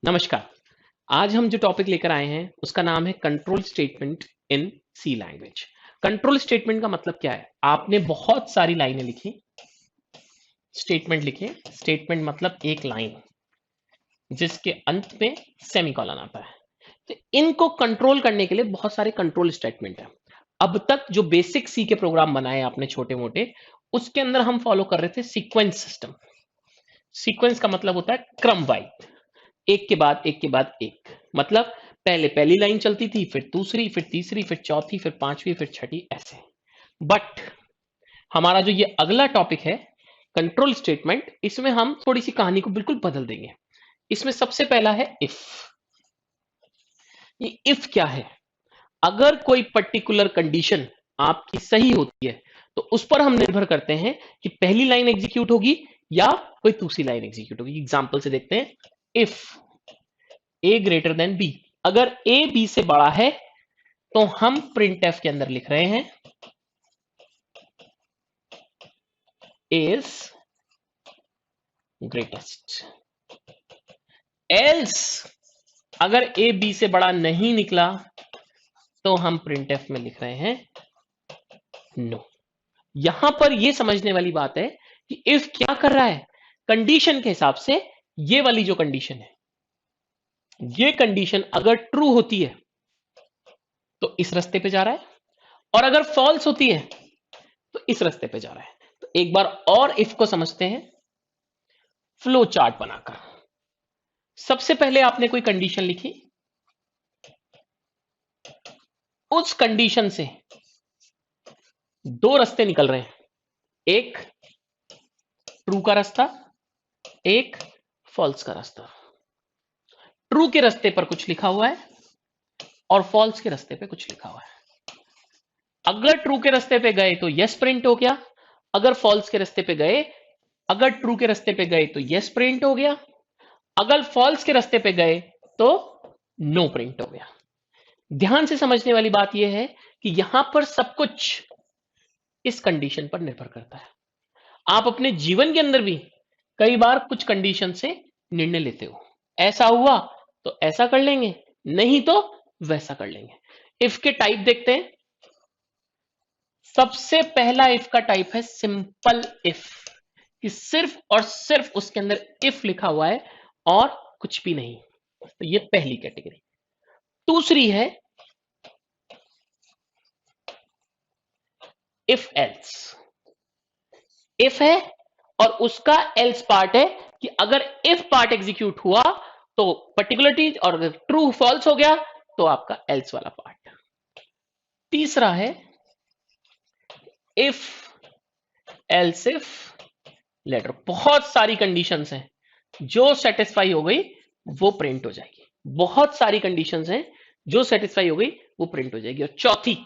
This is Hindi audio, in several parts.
नमस्कार। आज हम जो टॉपिक लेकर आए हैं उसका नाम है control statement in C language. Control statement का मतलब क्या है? आपने बहुत सारी लाइनें लिखी, स्टेटमेंट लिखे। स्टेटमेंट मतलब एक लाइन जिसके अंत में सेमीकोलन आता है। तो इनको कंट्रोल करने के लिए बहुत सारे कंट्रोल स्टेटमेंट है। अब तक जो बेसिक सी के प्रोग्राम बनाए आपने छोटे मोटे, उसके अंदर हम फॉलो कर रहे थे सीक्वेंस सिस्टम। सीक्वेंस का मतलब होता है क्रमवाइज, एक के बाद एक के बाद एक। मतलब पहले पहली लाइन चलती थी, फिर दूसरी, फिर तीसरी, फिर चौथी, फिर पांचवी, फिर छठी, ऐसे। बट हमारा जो ये अगला टॉपिक है कंट्रोल स्टेटमेंट, इसमें हम थोड़ी सी कहानी को बिल्कुल बदल देंगे। इसमें सबसे पहला है इफ। ये इफ क्या है? अगर कोई पर्टिकुलर कंडीशन आपकी सही होती है तो उस पर हम निर्भर करते हैं कि पहली लाइन एग्जीक्यूट होगी या कोई दूसरी लाइन एग्जीक्यूट होगी। एग्जाम्पल से देखते हैं। If A greater than B, अगर ए बी से बड़ा है तो हम प्रिंट एफ के अंदर लिख रहे हैं इज ग्रेटेस्ट। एल्स अगर ए बी से बड़ा नहीं निकला तो हम प्रिंट एफ में लिख रहे हैं नो। यहां पर यह समझने वाली बात है कि इफ क्या कर रहा है, कंडीशन के हिसाब से ये वाली जो कंडीशन है, ये कंडीशन अगर ट्रू होती है तो इस रास्ते पे जा रहा है, और अगर फॉल्स होती है तो इस रास्ते पे जा रहा है। तो एक बार और इफ को समझते हैं फ्लो चार्ट बनाकर। सबसे पहले आपने कोई कंडीशन लिखी, उस कंडीशन से दो रास्ते निकल रहे हैं, एक ट्रू का रास्ता, एक फॉल्स का रास्ता। ट्रू के रास्ते पर कुछ लिखा हुआ है और फॉल्स के रास्ते पे कुछ लिखा हुआ है। अगर ट्रू के रास्ते पे गए तो यस प्रिंट हो गया, अगर फॉल्स के रास्ते पे गए, अगर ट्रू के रास्ते पे गए तो यस प्रिंट हो गया, अगर फॉल्स के रास्ते पे गए तो नो प्रिंट हो गया। ध्यान से समझने वाली बात यह है कि यहां पर सब कुछ इस कंडीशन पर निर्भर करता है। आप अपने जीवन के अंदर भी कई बार कुछ कंडीशन से निर्णय लेते हो, ऐसा हुआ तो ऐसा कर लेंगे, नहीं तो वैसा कर लेंगे। इफ के टाइप देखते हैं। सबसे पहला इफ का टाइप है सिंपल इफ, कि सिर्फ और सिर्फ उसके अंदर इफ लिखा हुआ है और कुछ भी नहीं। तो ये पहली कैटेगरी। दूसरी है इफ एल्स। इफ है और उसका एल्स पार्ट है कि अगर इफ पार्ट एग्जीक्यूट हुआ तो पर्टिकुलर चीज, और अगर ट्रू फॉल्स हो गया तो आपका एल्स वाला पार्ट। तीसरा है इफ एल्स इफ लेटर। बहुत सारी कंडीशंस हैं, जो सेटिस्फाई हो गई वो प्रिंट हो जाएगी। बहुत सारी कंडीशंस हैं, जो सेटिस्फाई हो गई वो प्रिंट हो जाएगी। और चौथी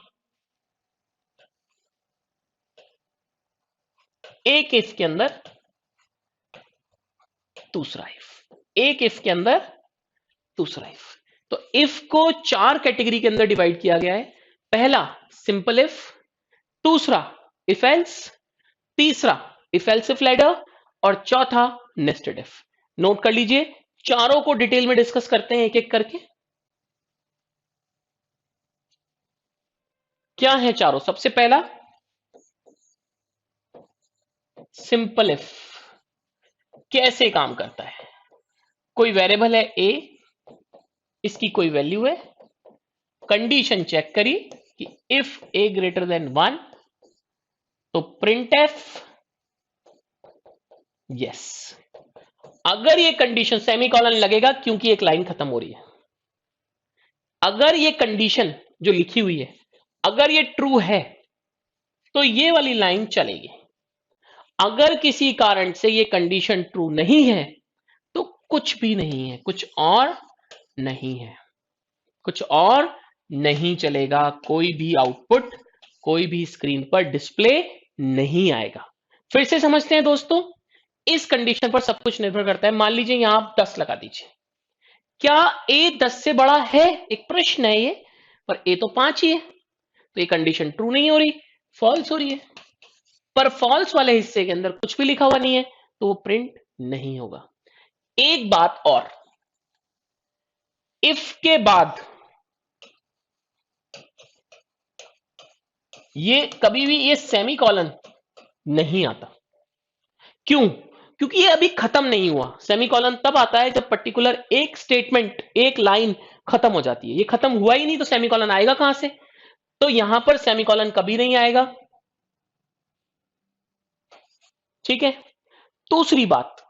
एक इफ के अंदर दूसरा इफ, एक इफ के अंदर दूसरा इफ। तो इफ को चार कैटेगरी के अंदर डिवाइड किया गया है। पहला सिंपल इफ, दूसरा इफ एल्स, तीसरा इफ एल्स इफ लैडर, और चौथा नेस्टेड इफ। नोट कर लीजिए, चारों को डिटेल में डिस्कस करते हैं एक एक करके। क्या है चारों? सबसे पहला सिंपल इफ कैसे काम करता है। कोई वेरिएबल है ए, इसकी कोई वैल्यू है, कंडीशन चेक करी कि इफ ए ग्रेटर देन 1 तो प्रिंट एफ यस। अगर ये कंडीशन, सेमीकोलन लगेगा क्योंकि एक लाइन खत्म हो रही है। अगर ये कंडीशन जो लिखी हुई है अगर ये ट्रू है तो ये वाली लाइन चलेगी। अगर किसी कारण से ये कंडीशन ट्रू नहीं है तो कुछ भी नहीं है, कुछ और नहीं है, कुछ और नहीं चलेगा। कोई भी आउटपुट, कोई भी स्क्रीन पर डिस्प्ले नहीं आएगा। फिर से समझते हैं दोस्तों, इस कंडीशन पर सब कुछ निर्भर करता है। मान लीजिए यहां आप 10 लगा दीजिए, क्या ए 10 से बड़ा है? एक प्रश्न है ये, पर ए तो 5 ही है, तो ये कंडीशन ट्रू नहीं हो रही, फॉल्स हो रही है। पर फॉल्स वाले हिस्से के अंदर कुछ भी लिखा हुआ नहीं है तो वो प्रिंट नहीं होगा। एक बात और, इफ के बाद ये कभी भी ये सेमी कॉलन नहीं आता। क्यों? क्योंकि ये अभी खत्म नहीं हुआ। सेमीकोलन तब आता है जब पर्टिकुलर एक स्टेटमेंट, एक लाइन खत्म हो जाती है। ये खत्म हुआ ही नहीं तो सेमीकोलन आएगा कहां से? तो यहां पर सेमीकोलन कभी नहीं आएगा। ठीक है। दूसरी बात,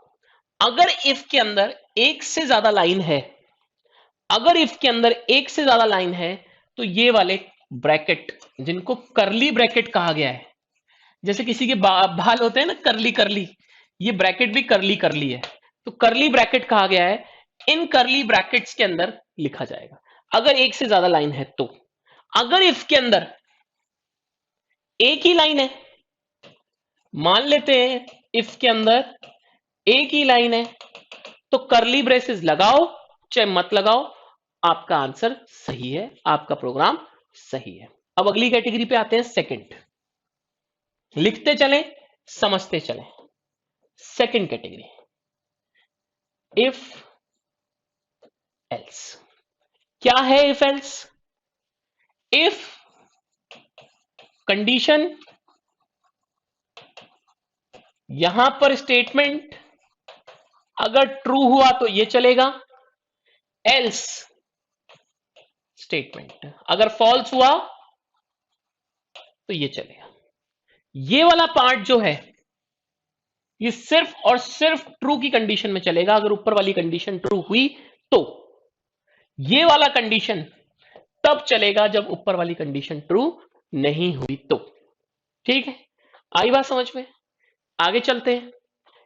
अगर इफ के अंदर एक से ज्यादा लाइन है, अगर इफ के अंदर एक से ज्यादा लाइन है, तो ये वाले ब्रैकेट, जिनको करली ब्रैकेट कहा गया है, जैसे किसी के बाल होते हैं ना करली करली, ये ब्रैकेट भी करली करली है, तो करली ब्रैकेट कहा गया है। इन करली ब्रैकेट्स के अंदर लिखा जाएगा अगर एक से ज्यादा लाइन है तो। अगर इफ के अंदर एक ही लाइन है, मान लेते हैं इफ के अंदर एक ही लाइन है, तो करली ब्रेसेस लगाओ चाहे मत लगाओ, आपका आंसर सही है, आपका प्रोग्राम सही है। अब अगली कैटेगरी पे आते हैं, सेकंड। लिखते चलें, समझते चलें। Second category, if else. क्या है इफ एल्स? इफ कंडीशन, यहां पर स्टेटमेंट अगर ट्रू हुआ तो ये चलेगा, एल्स स्टेटमेंट अगर फॉल्स हुआ तो ये चलेगा। ये वाला पार्ट जो है ये सिर्फ और सिर्फ ट्रू की कंडीशन में चलेगा। अगर ऊपर वाली कंडीशन ट्रू हुई तो ये वाला कंडीशन तब चलेगा जब ऊपर वाली कंडीशन ट्रू नहीं हुई तो। ठीक है, आई बात समझ में? आगे चलते हैं।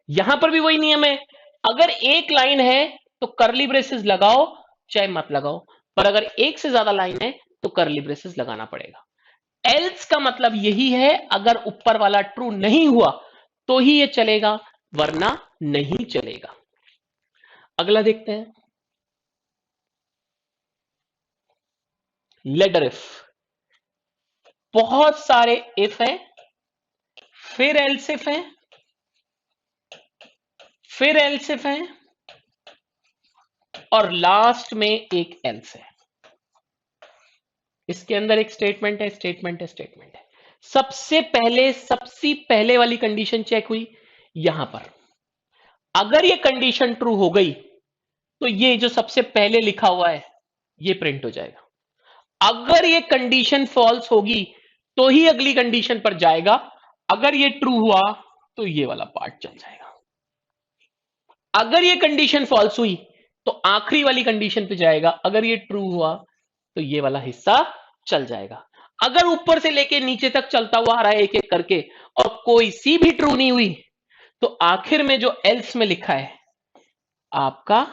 यहां पर भी वही नियम है, अगर एक लाइन है तो करली ब्रेसेस लगाओ चाहे मत लगाओ, पर अगर एक से ज्यादा लाइन है तो करली ब्रेसेस लगाना पड़ेगा। एल्स का मतलब यही है, अगर ऊपर वाला ट्रू नहीं हुआ तो ही ये चलेगा, वरना नहीं चलेगा। अगला देखते हैं, लेटर इफ। बहुत सारे इफ है, फिर एल्स इफ है, फिर एल्स इफ है, और लास्ट में एक एल्स है। इसके अंदर एक स्टेटमेंट है, स्टेटमेंट है, स्टेटमेंट है। सबसे पहले वाली कंडीशन चेक हुई यहां पर। अगर ये कंडीशन ट्रू हो गई तो ये जो सबसे पहले लिखा हुआ है ये प्रिंट हो जाएगा। अगर ये कंडीशन फॉल्स होगी तो ही अगली कंडीशन पर जाएगा। अगर ये ट्रू हुआ तो ये वाला पार्ट चल जाएगा। अगर ये कंडीशन फॉल्स हुई तो आखिरी वाली कंडीशन पे जाएगा। अगर ये ट्रू हुआ तो ये वाला हिस्सा चल जाएगा। अगर ऊपर से लेके नीचे तक चलता हुआ आ रहा है एक एक करके और कोई सी भी ट्रू नहीं हुई, तो आखिर में जो एल्स में लिखा है आपका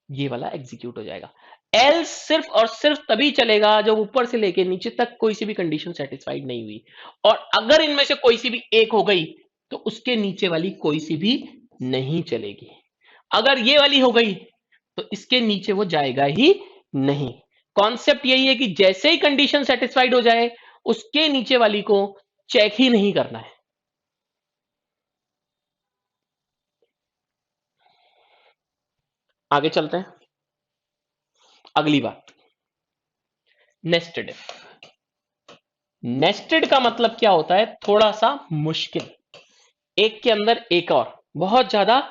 ये वाला एग्जीक्यूट हो जाएगा। एल्स सिर्फ और सिर्फ तभी चलेगा जब ऊपर से लेके नीचे तक कोई सी भी कंडीशन सेटिस्फाइड नहीं हुई, और अगर इनमें से कोई सी भी एक हो गई तो उसके नीचे वाली कोई सी भी नहीं चलेगी। अगर ये वाली हो गई तो इसके नीचे वो जाएगा ही नहीं। कॉन्सेप्ट यही है कि जैसे ही कंडीशन सेटिस्फाइड हो जाए उसके नीचे वाली को चेक ही नहीं करना है। आगे चलते हैं, अगली बात, नेस्टेड इफ। नेस्टेड का मतलब क्या होता है? थोड़ा सा मुश्किल, एक के अंदर एक और, बहुत ज्यादा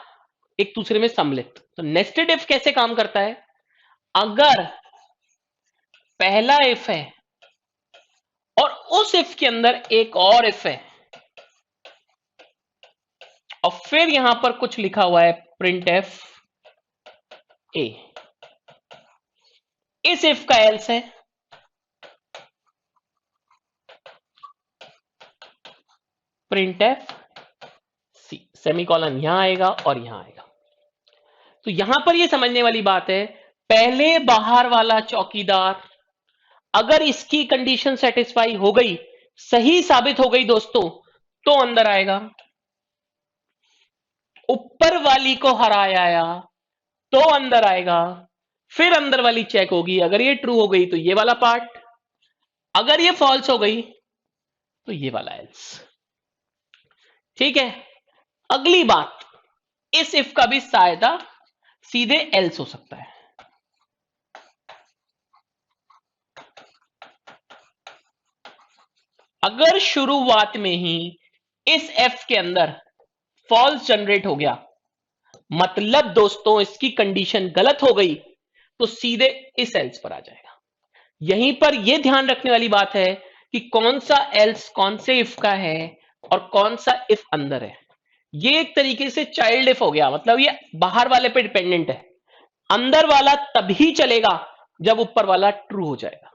एक दूसरे में सम्मिलित। तो नेस्टेड इफ कैसे काम करता है? अगर पहला इफ है और उस इफ के अंदर एक और इफ है और फिर यहां पर कुछ लिखा हुआ है प्रिंट एफ ए, इस इफ का एल्स है प्रिंट एफ सी, सेमीकोलन यहां आएगा और यहां आएगा। तो यहां पर यह समझने वाली बात है, पहले बाहर वाला चौकीदार अगर इसकी कंडीशन सेटिस्फाई हो गई, सही साबित हो गई दोस्तों, तो अंदर आएगा। ऊपर वाली को हराया तो अंदर आएगा। फिर अंदर वाली चेक होगी, अगर ये ट्रू हो गई तो ये वाला पार्ट, अगर ये फॉल्स हो गई तो ये वाला एल्स। ठीक है। अगली बात, इस इफ का भी सायदा सीधे एल्स हो सकता है। अगर शुरुआत में ही इस एफ के अंदर फॉल्स जनरेट हो गया, मतलब दोस्तों इसकी कंडीशन गलत हो गई, तो सीधे इस एल्स पर आ जाएगा। यहीं पर यह ध्यान रखने वाली बात है कि कौन सा एल्स कौन से इफ का है और कौन सा इफ अंदर है। ये एक तरीके से चाइल्ड इफ हो गया, मतलब ये बाहर वाले पे डिपेंडेंट है। अंदर वाला तभी चलेगा जब ऊपर वाला ट्रू हो जाएगा।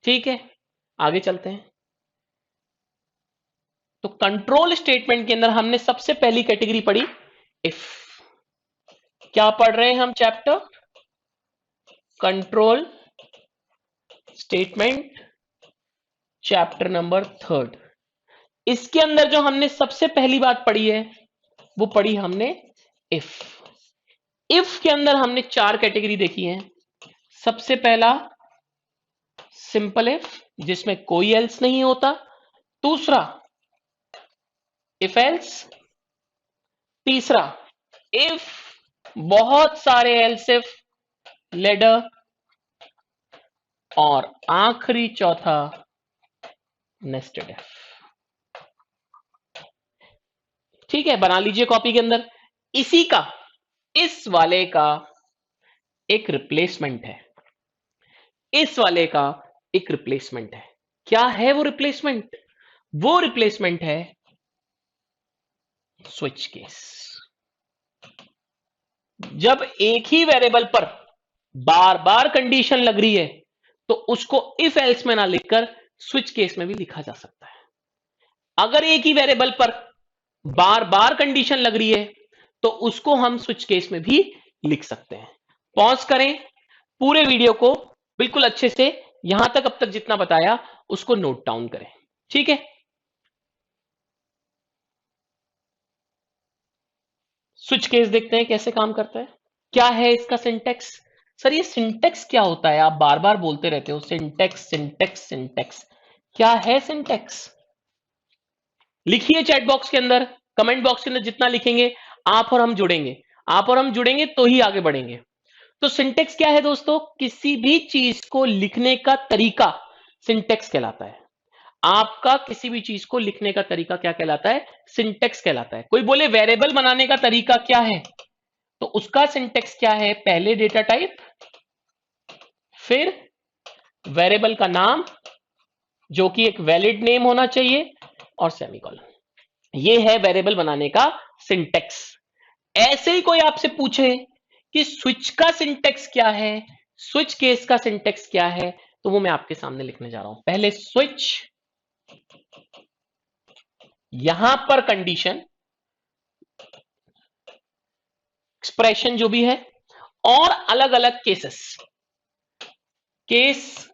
ठीक है, आगे चलते हैं। तो कंट्रोल स्टेटमेंट के अंदर हमने सबसे पहली कैटेगरी पढ़ी इफ। क्या पढ़ रहे हैं हम? Chapter control statement, chapter number 3। इसके अंदर जो हमने सबसे पहली बात पढ़ी है वो पढ़ी हमने इफ। इफ के अंदर हमने 4 कैटेगरी देखी है। सबसे पहला सिंपल इफ, जिसमें कोई एल्स नहीं होता। दूसरा इफ एल्स। तीसरा इफ बहुत सारे एल्स इफ लेडर। और आखिरी चौथा नेस्टेड इफ। ठीक है, बना लीजिए कॉपी के अंदर। इसी का, इस वाले का एक रिप्लेसमेंट है। इस वाले का एक रिप्लेसमेंट है। क्या है वो रिप्लेसमेंट? वो रिप्लेसमेंट है स्विच केस। जब एक ही वेरिएबल पर बार बार कंडीशन लग रही है तो उसको इफ एल्स में ना लिखकर स्विच केस में भी लिखा जा सकता है। अगर एक ही वेरिएबल पर बार बार कंडीशन लग रही है तो उसको हम स्विच केस में भी लिख सकते हैं। पॉज करें, पूरे वीडियो को बिल्कुल अच्छे से यहां तक, अब तक जितना बताया उसको नोट डाउन करें। ठीक है, स्विच केस देखते हैं कैसे काम करता है। क्या है इसका सिंटेक्स? सर ये सिंटेक्स क्या होता है? आप बार बार बोलते रहते हो सिंटेक्स सिंटेक्स सिंटेक्स। क्या है सिंटेक्स? लिखिए चैट बॉक्स के अंदर, कमेंट बॉक्स के अंदर जितना लिखेंगे आप और हम जुड़ेंगे। आप और हम जुड़ेंगे तो ही आगे बढ़ेंगे। तो सिंटेक्स क्या है दोस्तों? किसी भी चीज को लिखने का तरीका सिंटेक्स कहलाता है। आपका किसी भी चीज को लिखने का तरीका क्या कहलाता है? सिंटेक्स कहलाता है। कोई बोले वेरिएबल बनाने का तरीका क्या है, तो उसका सिंटेक्स क्या है? पहले डेटा टाइप, फिर वेरिएबल का नाम जो कि एक वैलिड नेम होना चाहिए, और सेमीकोलन। ये है वेरिएबल बनाने का सिंटेक्स। ऐसे ही कोई आपसे पूछे कि स्विच का सिंटेक्स क्या है, स्विच केस का सिंटेक्स क्या है, तो वो मैं आपके सामने लिखने जा रहा हूं। पहले स्विच, यहां पर कंडीशन, एक्सप्रेशन जो भी है, और अलग अलग केसेस। केस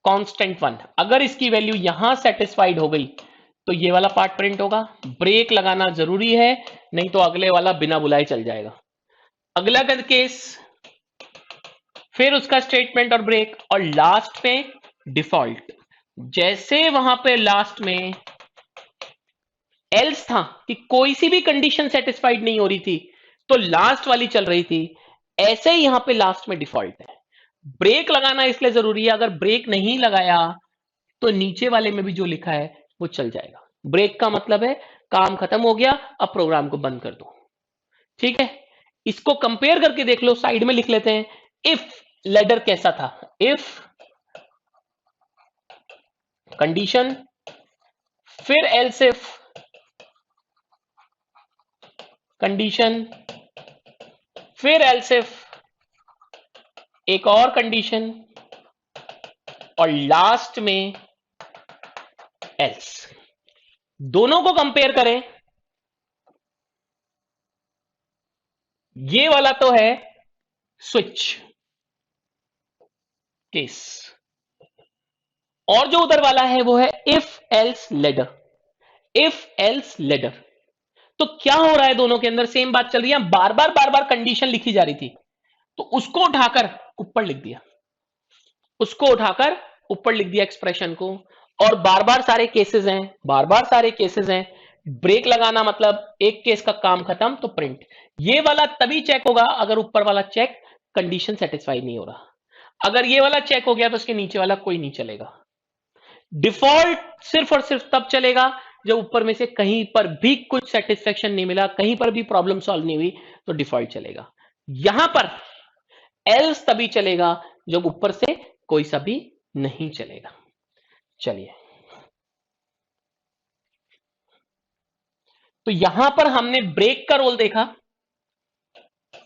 कांस्टेंट 1, अगर इसकी वैल्यू यहां सेटिस्फाइड हो गई तो ये वाला पार्ट प्रिंट होगा। ब्रेक लगाना जरूरी है, नहीं तो अगले वाला बिना बुलाए चल जाएगा। अगला केस, फिर उसका स्टेटमेंट और ब्रेक, और लास्ट में डिफॉल्ट। जैसे वहां पे लास्ट में एल्स था कि कोई सी भी कंडीशन सेटिस्फाइड नहीं हो रही थी तो लास्ट वाली चल रही थी, ऐसे ही यहां पे लास्ट में डिफॉल्ट है। ब्रेक लगाना इसलिए जरूरी है, अगर ब्रेक नहीं लगाया तो नीचे वाले में भी जो लिखा है वो चल जाएगा। ब्रेक का मतलब है काम खत्म हो गया, अब प्रोग्राम को बंद कर दो। ठीक है, इसको कंपेयर करके देख लो, साइड में लिख लेते हैं। इफ लेडर कैसा था? इफ कंडीशन, फिर एल्स इफ कंडीशन, फिर एल्स इफ एक और कंडीशन, और लास्ट में एल्स। दोनों को कंपेयर करें, ये वाला तो है स्विच केस, और जो उधर वाला है वो है if else ladder. If else ladder, तो क्या हो रहा है दोनों के अंदर? सेम बात चल रही है, बार बार कंडीशन लिखी जा रही थी, तो उसको उठाकर ऊपर लिख दिया, उसको उठाकर ऊपर लिख दिया एक्सप्रेशन को। और बार बार सारे केसेस हैं, बार बार सारे केसेस हैं। ब्रेक लगाना मतलब एक केस का काम खत्म तो प्रिंट। ये वाला तभी चेक होगा अगर ऊपर वाला चेक कंडीशन सेटिस्फाई नहीं हो रहा। अगर ये वाला चेक हो गया तो उसके नीचे वाला कोई नहीं चलेगा। डिफॉल्ट सिर्फ और सिर्फ तब चलेगा जब ऊपर में से कहीं पर भी कुछ सेटिस्फेक्शन नहीं मिला, कहीं पर भी प्रॉब्लम सॉल्व नहीं हुई, तो डिफॉल्ट चलेगा। यहां पर एल्स तभी चलेगा जब ऊपर से कोई सा भी नहीं चलेगा। चलिए, तो यहां पर हमने ब्रेक का रोल देखा।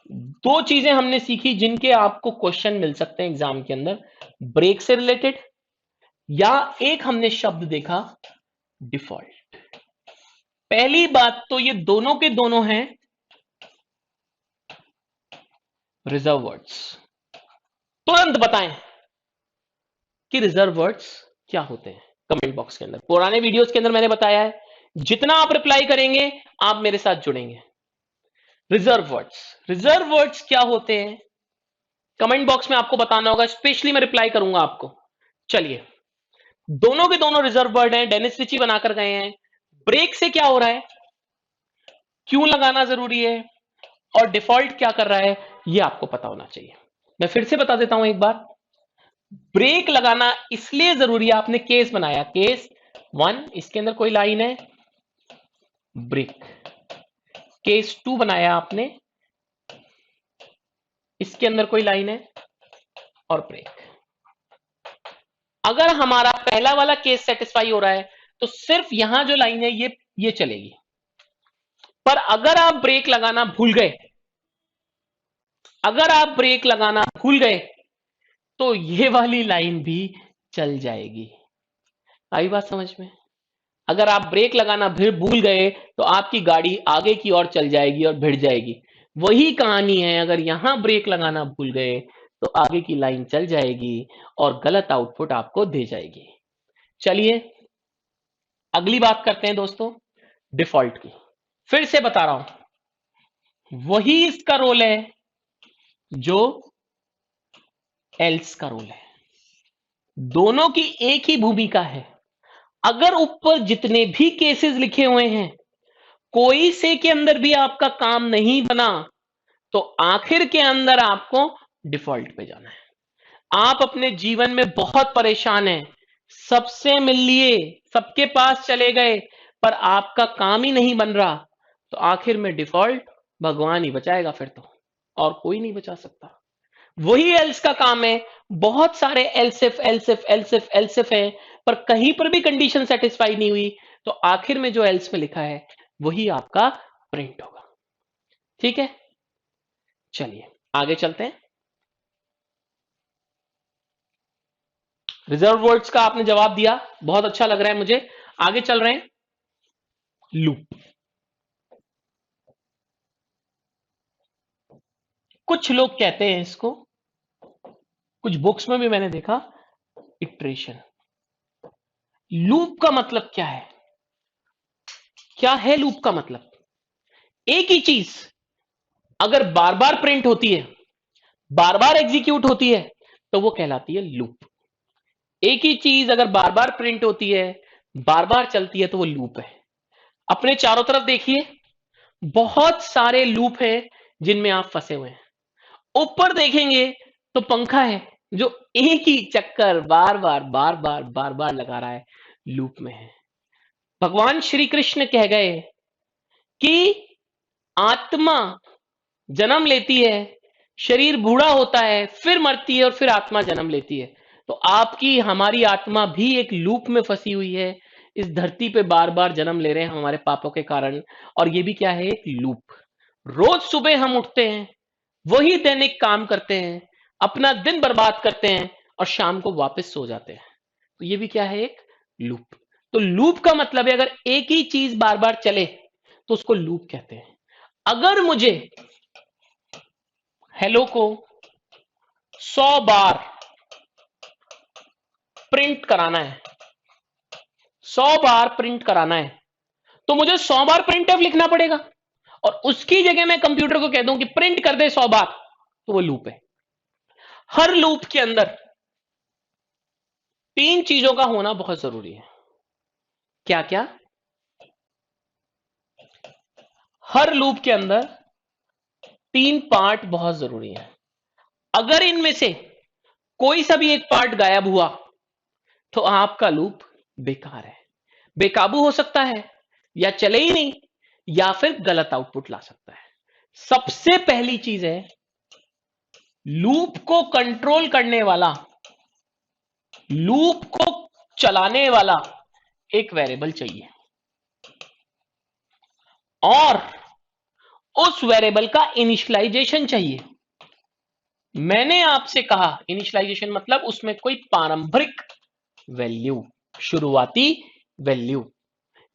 दो चीजें हमने सीखी जिनके आपको क्वेश्चन मिल सकते हैं एग्जाम के अंदर, ब्रेक से रिलेटेड, या एक हमने शब्द देखा डिफॉल्ट। पहली बात तो ये दोनों के दोनों हैं रिजर्व वर्ड्स। तुरंत बताएं कि रिजर्व वर्ड्स क्या होते हैं कमेंट बॉक्स के अंदर। पुराने वीडियोस के अंदर मैंने बताया है, जितना आप रिप्लाई करेंगे आप मेरे साथ जुड़ेंगे। रिजर्व वर्ड्स क्या होते हैं कमेंट बॉक्स में आपको बताना होगा, स्पेशली मैं रिप्लाई करूंगा आपको। चलिए, दोनों के दोनों रिजर्व वर्ड हैं, डेनिस रिची बनाकर गए हैं। ब्रेक से क्या हो रहा है, क्यों लगाना जरूरी है, और डिफॉल्ट क्या कर रहा है, यह आपको पता होना चाहिए। मैं फिर से बता देता हूं एक बार। ब्रेक लगाना इसलिए जरूरी है, आपने केस बनाया, केस 1, इसके अंदर कोई लाइन है, ब्रेक। केस 2 बनाया आपने, इसके अंदर कोई लाइन है और ब्रेक। अगर हमारा पहला वाला केस सेटिस्फाई हो रहा है तो सिर्फ यहां जो लाइन है ये चलेगी। पर अगर आप ब्रेक लगाना भूल गए, तो ये वाली लाइन भी चल जाएगी। आई बात समझ में? अगर आप ब्रेक लगाना भूल गए तो आपकी गाड़ी आगे की ओर चल जाएगी और भिड़ जाएगी। वही कहानी है, अगर यहां ब्रेक लगाना भूल गए तो आगे की लाइन चल जाएगी और गलत आउटपुट आपको दे जाएगी। चलिए, अगली बात करते हैं दोस्तों, डिफॉल्ट की। फिर से बता रहा हूं, वही इसका रोल है जो एल्स का रोल है। दोनों की एक ही भूमिका है। अगर ऊपर जितने भी केसेस लिखे हुए हैं, कोई से के अंदर भी आपका काम नहीं बना, तो आखिर के अंदर आपको डिफॉल्ट पे जाना है। आप अपने जीवन में बहुत परेशान हैं, सबसे मिल लिए, सबके पास चले गए, पर आपका काम ही नहीं बन रहा, तो आखिर में डिफॉल्ट भगवान ही बचाएगा फिर तो, और कोई नहीं बचा सकता। वही एल्स का काम है। बहुत सारे एल्सिफ एल्सिफ एल्सिफ एल्सिफ है, पर कहीं पर भी कंडीशन सेटिस्फाई नहीं हुई, तो आखिर में जो एल्स में लिखा है वही आपका प्रिंट होगा। ठीक है, चलिए आगे चलते हैं। रिजर्व वर्ड्स का आपने जवाब दिया, बहुत अच्छा लग रहा है मुझे। आगे चल रहे हैं, लूप। कुछ लोग कहते हैं इसको, कुछ बुक्स में भी मैंने देखा, इटरेशन। लूप का मतलब क्या है? क्या है लूप का मतलब? एक ही चीज अगर बार बार प्रिंट होती है, बार बार एग्जीक्यूट होती है, तो वो कहलाती है लूप। एक ही चीज अगर बार बार प्रिंट होती है, बार बार चलती है, तो वो लूप है। अपने चारों तरफ देखिए, बहुत सारे लूप हैं जिनमें आप फंसे हुए हैं। ऊपर देखेंगे तो पंखा है जो एक ही चक्कर बार बार बार बार बार बार लगा रहा है, लूप में है। भगवान श्री कृष्ण कह गए कि आत्मा जन्म लेती है, शरीर बूढ़ा होता है, फिर मरती है और फिर आत्मा जन्म लेती है। तो आपकी हमारी आत्मा भी एक लूप में फंसी हुई है, इस धरती पे बार बार जन्म ले रहे हैं हमारे पापों के कारण। और ये भी क्या है, एक लूप। रोज सुबह हम उठते हैं, वही दैनिक काम करते हैं, अपना दिन बर्बाद करते हैं और शाम को वापस सो जाते हैं। तो ये भी क्या है, एक लूप। तो लूप का मतलब है अगर एक ही चीज बार बार चले तो उसको लूप कहते हैं। अगर मुझे हेलो को 100 बार प्रिंट कराना है, 100 बार प्रिंट कराना है, तो मुझे 100 बार प्रिंट एफ लिखना पड़ेगा, और उसकी जगह मैं कंप्यूटर को कह दूं कि प्रिंट कर दे 100 बार, तो वो लूप है। हर लूप के अंदर 3 चीजों का होना बहुत जरूरी है। क्या क्या? हर लूप के अंदर 3 पार्ट बहुत जरूरी है। अगर इनमें से कोई सा भी एक पार्ट गायब हुआ तो आपका लूप बेकार है, बेकाबू हो सकता है, या चले ही नहीं, या फिर गलत आउटपुट ला सकता है। सबसे पहली चीज है, लूप को कंट्रोल करने वाला, लूप को चलाने वाला एक वेरिएबल चाहिए, और उस वेरिएबल का इनिशियलाइजेशन चाहिए। मैंने आपसे कहा इनिशियलाइजेशन मतलब उसमें कोई प्रारंभिक वैल्यू, शुरुआती वैल्यू।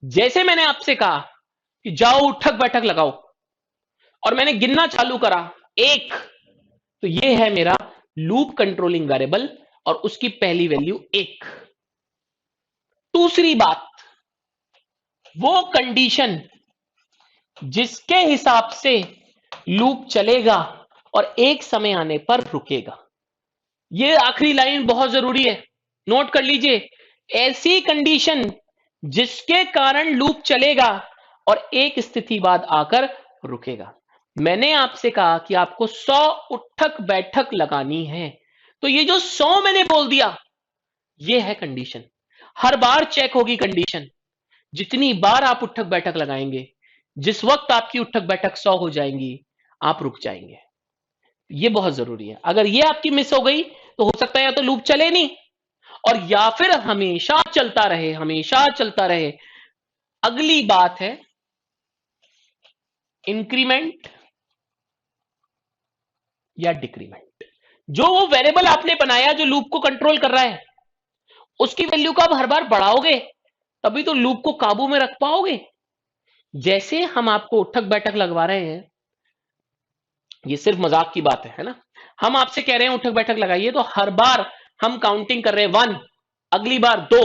जैसे मैंने आपसे कहा कि जाओ उठक बैठक लगाओ, और मैंने गिनना चालू करा 1, तो ये है मेरा लूप कंट्रोलिंग वेरिएबल और उसकी पहली वैल्यू 1। दूसरी बात, वो कंडीशन जिसके हिसाब से लूप चलेगा और एक समय आने पर रुकेगा। ये आखिरी लाइन बहुत जरूरी है, नोट कर लीजिए। ऐसी कंडीशन जिसके कारण लूप चलेगा और एक स्थिति बाद आकर रुकेगा। मैंने आपसे कहा कि आपको 100 उठक बैठक लगानी है, तो ये जो 100 मैंने बोल दिया, ये है कंडीशन। हर बार चेक होगी कंडीशन, जितनी बार आप उठक बैठक लगाएंगे, जिस वक्त आपकी उठक बैठक 100 हो जाएंगी, आप रुक जाएंगे। ये बहुत जरूरी है। अगर ये आपकी मिस हो गई तो हो सकता है या तो लूप चले नहीं, और या फिर हमेशा चलता रहे, हमेशा चलता रहे। अगली बात है इंक्रीमेंट या डिक्रीमेंट। जो वो वेरिएबल आपने बनाया जो लूप को कंट्रोल कर रहा है, उसकी वैल्यू को आप हर बार बढ़ाओगे तभी तो लूप को काबू में रख पाओगे। जैसे हम आपको उठक बैठक लगवा रहे हैं, ये सिर्फ मजाक की बात है ना। हम आपसे कह रहे हैं उठक बैठक लगाइए, तो हर बार हम काउंटिंग कर रहे हैं 1, अगली बार 2,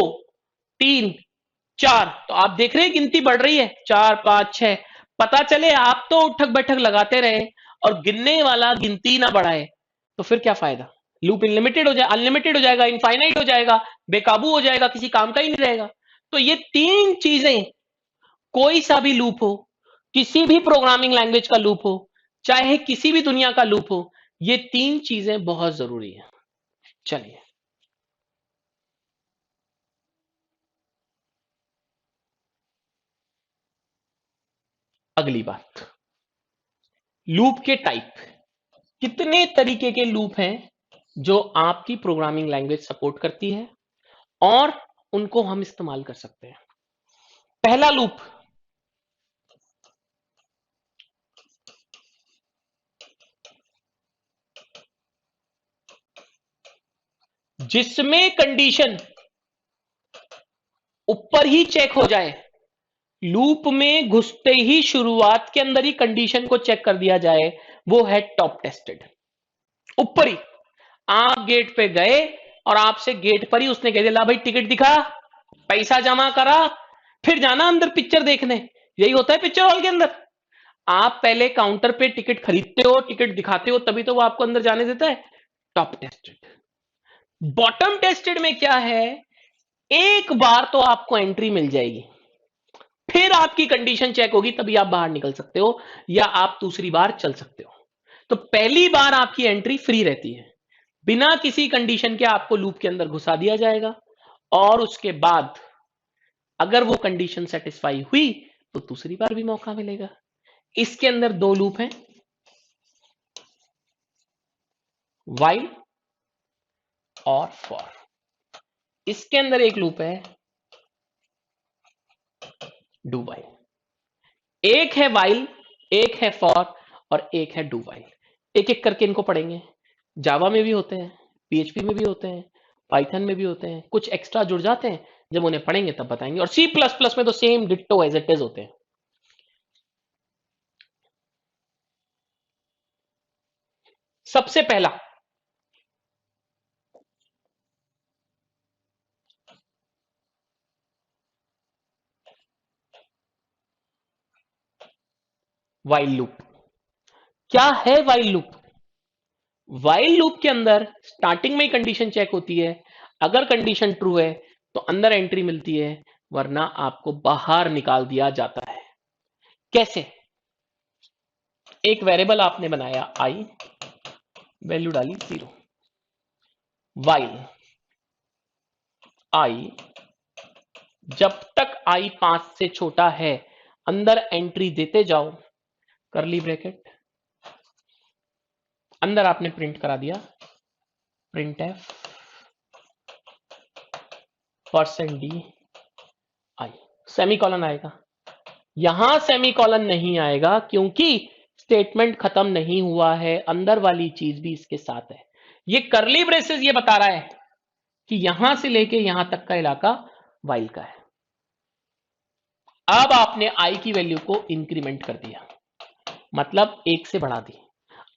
3, 4, तो आप देख रहे हैं गिनती बढ़ रही है, 4, 5, 6। पता चले आप तो उठक बैठक लगाते रहे और गिनने वाला गिनती ना बढ़ाए, तो फिर क्या फायदा। लूप अनलिमिटेड हो जाए, अनलिमिटेड हो जाएगा, इनफाइनाइट हो जाएगा, बेकाबू हो जाएगा, किसी काम का ही नहीं रहेगा। तो ये 3 चीजें, कोई सा भी लूप हो, किसी भी प्रोग्रामिंग लैंग्वेज का लूप हो, चाहे किसी भी दुनिया का लूप हो, ये 3 चीजें बहुत जरूरी है। चलिए अगली बात, लूप के टाइप। कितने तरीके के लूप हैं जो आपकी प्रोग्रामिंग लैंग्वेज सपोर्ट करती है और उनको हम इस्तेमाल कर सकते हैं। पहला लूप, जिसमें कंडीशन ऊपर ही चेक हो जाए, लूप में घुसते ही शुरुआत के अंदर ही कंडीशन को चेक कर दिया जाए, वो है टॉप टेस्टेड। ऊपर ही आप गेट पे गए और आपसे गेट पर ही उसने कह दिया ला भाई टिकट दिखा, पैसा जमा करा, फिर जाना अंदर पिक्चर देखने। यही होता है पिक्चर हॉल के अंदर। आप पहले काउंटर पे टिकट खरीदते हो, टिकट दिखाते हो, तभी तो वो आपको अंदर जाने देता है। Top tested. बॉटम टेस्टेड में क्या है, एक बार तो आपको एंट्री मिल जाएगी, फिर आपकी कंडीशन चेक होगी, तभी आप बाहर निकल सकते हो या आप दूसरी बार चल सकते हो। तो पहली बार आपकी एंट्री फ्री रहती है, बिना किसी कंडीशन के आपको लूप के अंदर घुसा दिया जाएगा, और उसके बाद अगर वो कंडीशन सेटिस्फाई हुई तो दूसरी बार भी मौका मिलेगा। इसके अंदर 2 लूप हैं, व्हाइल और फॉर। इसके अंदर एक लूप है डू व्हाइल। एक है व्हाइल, एक है फॉर, और एक है डू व्हाइल। एक एक करके इनको पढ़ेंगे। जावा में भी होते हैं, पीएचपी में भी होते हैं, पाइथन में भी होते हैं, कुछ एक्स्ट्रा जुड़ जाते हैं, जब उन्हें पढ़ेंगे तब बताएंगे। और सी प्लस प्लस में तो same ditto as it is होते हैं। सबसे पहला व्हाइल लूप। क्या है व्हाइल लूप? व्हाइल लूप के अंदर स्टार्टिंग में कंडीशन चेक होती है, अगर कंडीशन ट्रू है तो अंदर एंट्री मिलती है, वरना आपको बाहर निकाल दिया जाता है। कैसे? एक वेरिएबल आपने बनाया आई, वैल्यू डाली 0, व्हाइल आई जब तक i 5 से छोटा है अंदर एंट्री देते जाओ, करली ब्रैकेट, अंदर आपने प्रिंट करा दिया print F %d i, semicolon आएगा। यहां सेमीकॉलन नहीं आएगा क्योंकि स्टेटमेंट खत्म नहीं हुआ है, अंदर वाली चीज भी इसके साथ है। ये करली ब्रेसेस ये बता रहा है कि यहां से लेके यहां तक का इलाका वाइल का है। अब आपने i की वैल्यू को इंक्रीमेंट कर दिया, मतलब 1 से बढ़ा दी।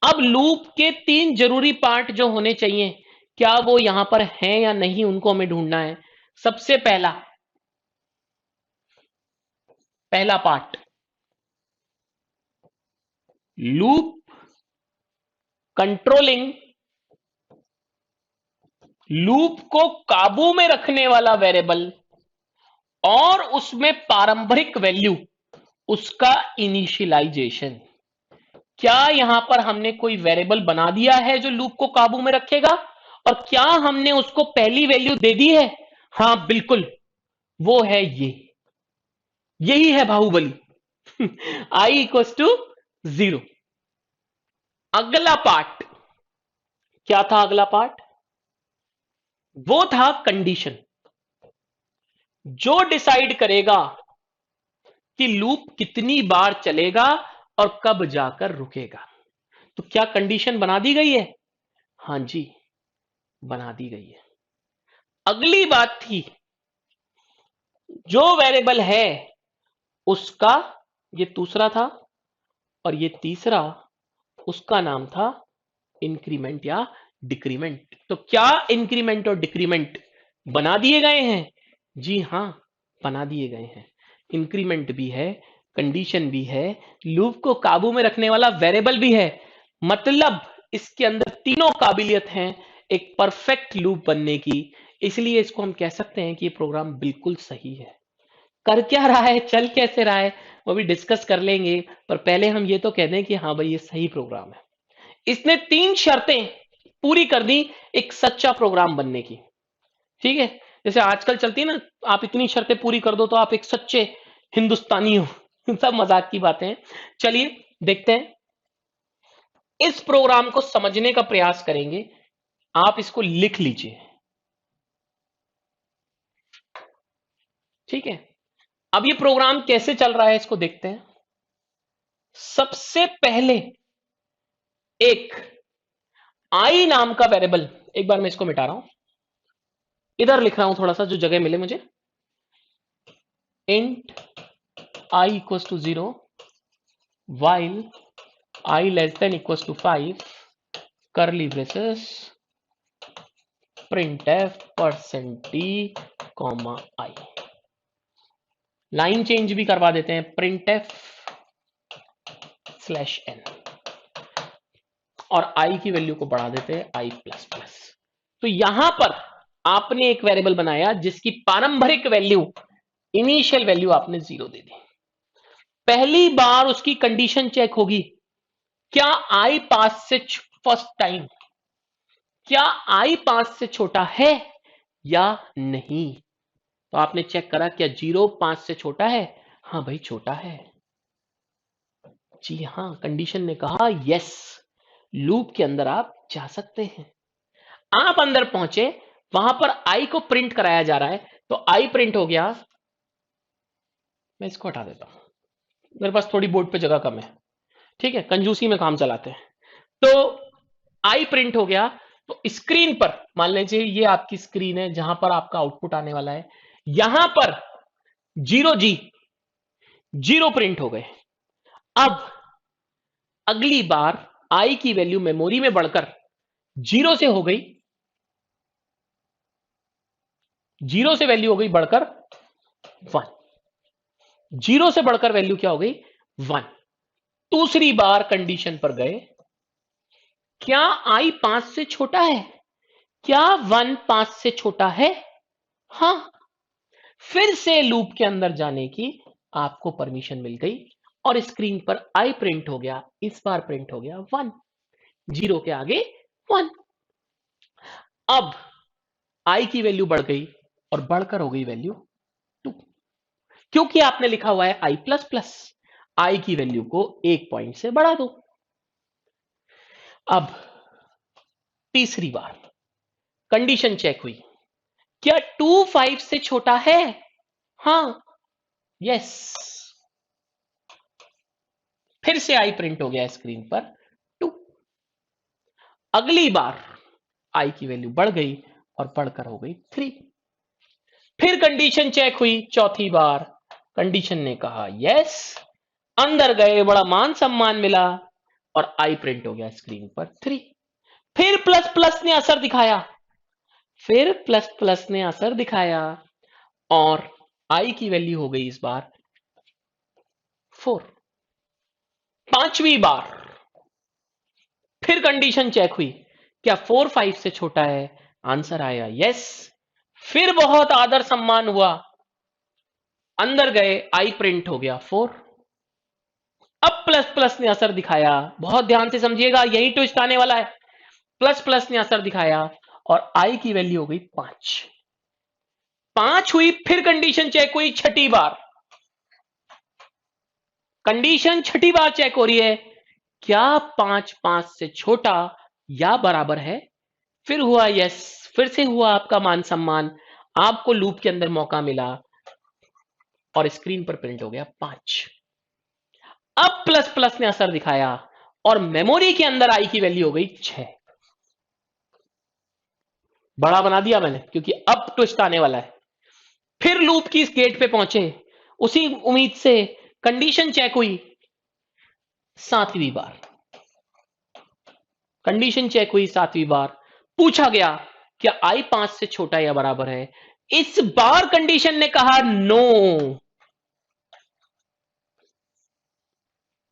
अब लूप के 3 जरूरी पार्ट जो होने चाहिए, क्या वो यहां पर हैं या नहीं, उनको हमें ढूंढना है। सबसे पहला पार्ट, लूप कंट्रोलिंग, लूप को काबू में रखने वाला वेरिएबल और उसमें पारंपरिक वैल्यू, उसका इनिशियलाइजेशन। क्या यहां पर हमने कोई वेरिएबल बना दिया है जो लूप को काबू में रखेगा, और क्या हमने उसको पहली वैल्यू दे दी है? हां बिल्कुल, वो है यही है बाहुबली i इक्वल्स टू 0। अगला पार्ट क्या था? अगला पार्ट वो था कंडीशन, जो डिसाइड करेगा कि लूप कितनी बार चलेगा और कब जाकर रुकेगा। तो क्या कंडीशन बना दी गई है? हां जी, बना दी गई है। अगली बात थी, जो वेरिएबल है उसका, ये दूसरा था और ये तीसरा, उसका नाम था इंक्रीमेंट या डिक्रीमेंट। तो क्या इंक्रीमेंट और डिक्रीमेंट बना दिए गए हैं? जी हां, बना दिए गए हैं। इंक्रीमेंट भी है, कंडीशन भी है, लूप को काबू में रखने वाला वेरिएबल भी है। मतलब इसके अंदर तीनों काबिलियत हैं एक परफेक्ट लूप बनने की। इसलिए इसको हम कह सकते हैं कि ये प्रोग्राम बिल्कुल सही है। कर क्या रहा है, चल कैसे रहा है, वो भी डिस्कस कर लेंगे, पर पहले हम ये तो कह दें कि हाँ भाई ये सही प्रोग्राम है। इसने 3 शर्तें पूरी कर दी एक सच्चा प्रोग्राम बनने की। ठीक है, जैसे आजकल चलती है ना, आप इतनी शर्तें पूरी कर दो तो आप एक सच्चे हिंदुस्तानी हो सब मजाक की बातें हैं। चलिए देखते हैं, इस प्रोग्राम को समझने का प्रयास करेंगे। आप इसको लिख लीजिए, ठीक है। अब ये प्रोग्राम कैसे चल रहा है इसको देखते हैं। सबसे पहले एक i नाम का वेरिएबल, एक बार मैं इसको मिटा रहा हूं, इधर लिख रहा हूं थोड़ा सा जो जगह मिले मुझे। int i equals to 0 while i less than equals to 5 curly braces printf %d comma i। Line change भी करवा देते हैं, printf /n, और i की वैल्यू को बढ़ा देते हैं i++। तो यहां पर आपने एक वेरिएबल बनाया जिसकी पारंपरिक वैल्यू, इनिशियल वैल्यू आपने 0 दे दी। पहली बार उसकी कंडीशन चेक होगी, क्या i 5 से फर्स्ट टाइम, क्या i 5 से छोटा है या नहीं। तो आपने चेक करा, क्या 0 5 से छोटा है? हाँ भाई छोटा है। जी हाँ, कंडीशन ने कहा यस, लूप के अंदर आप जा सकते हैं। आप अंदर पहुंचे, वहां पर i को प्रिंट कराया जा रहा है, तो i प्रिंट हो गया। मैं इसको हटा देता हूं, मेरे पास थोड़ी बोर्ड पे जगह कम है, ठीक है, कंजूसी में काम चलाते हैं। तो i प्रिंट हो गया, तो स्क्रीन पर मान लीजिए ये आपकी स्क्रीन है जहां पर आपका आउटपुट आने वाला है। यहां पर 0G 0 प्रिंट हो गए। अब अगली बार i की वैल्यू मेमोरी में बढ़कर 0 से हो गई, 0 से वैल्यू हो गई बढ़कर 1, 0 से बढ़कर वैल्यू क्या हो गई? 1। दूसरी बार कंडीशन पर गए, क्या i 5 से छोटा है? क्या 1 5 से छोटा है? हां, फिर से लूप के अंदर जाने की आपको परमिशन मिल गई और स्क्रीन पर i प्रिंट हो गया। इस बार प्रिंट हो गया 1, 0 के आगे 1। अब i की वैल्यू बढ़ गई और बढ़कर हो गई वैल्यू 2। क्योंकि आपने लिखा हुआ है आई प्लस प्लस, आई की वैल्यू को 1 पॉइंट से बढ़ा दो। अब तीसरी बार कंडीशन चेक हुई, क्या 2 5 से छोटा है? हाँ, यस। फिर से आई प्रिंट हो गया स्क्रीन पर 2। अगली बार आई की वैल्यू बढ़ गई और बढ़कर हो गई 3। फिर कंडीशन चेक हुई चौथी बार, कंडीशन ने कहा यस, अंदर गए, बड़ा मान सम्मान मिला और आई प्रिंट हो गया स्क्रीन पर 3। फिर प्लस प्लस ने असर दिखाया, फिर प्लस प्लस ने असर दिखाया और आई की वैल्यू हो गई इस बार 4। पांचवी बार फिर कंडीशन चेक हुई, क्या 4 5 से छोटा है? आंसर आया यस। फिर बहुत आदर सम्मान हुआ, अंदर गए, आई प्रिंट हो गया 4। अब प्लस प्लस ने असर दिखाया, बहुत ध्यान से समझिएगा, यही ट्विस्ट आने वाला है। प्लस प्लस ने असर दिखाया और आई की वैल्यू हो गई 5। 5 हुई, फिर कंडीशन चेक हुई छठी बार, कंडीशन छठी बार चेक हो रही है, क्या 5 5 से छोटा या बराबर है? फिर हुआ यस, फिर से हुआ आपका मान सम्मान, आपको लूप के अंदर मौका मिला और स्क्रीन पर प्रिंट हो गया 5। अब प्लस प्लस ने असर दिखाया और मेमोरी के अंदर आई की वैल्यू हो गई 6। बड़ा बना दिया मैंने क्योंकि अब ट्विस्ट आने वाला है। फिर लूप की इस गेट पे पहुंचे, उसी उम्मीद से कंडीशन चेक हुई 7वीं बार, कंडीशन चेक हुई 7वीं बार, पूछा गया क्या आई 5 से छोटा या बराबर है? इस बार कंडीशन ने कहा नो।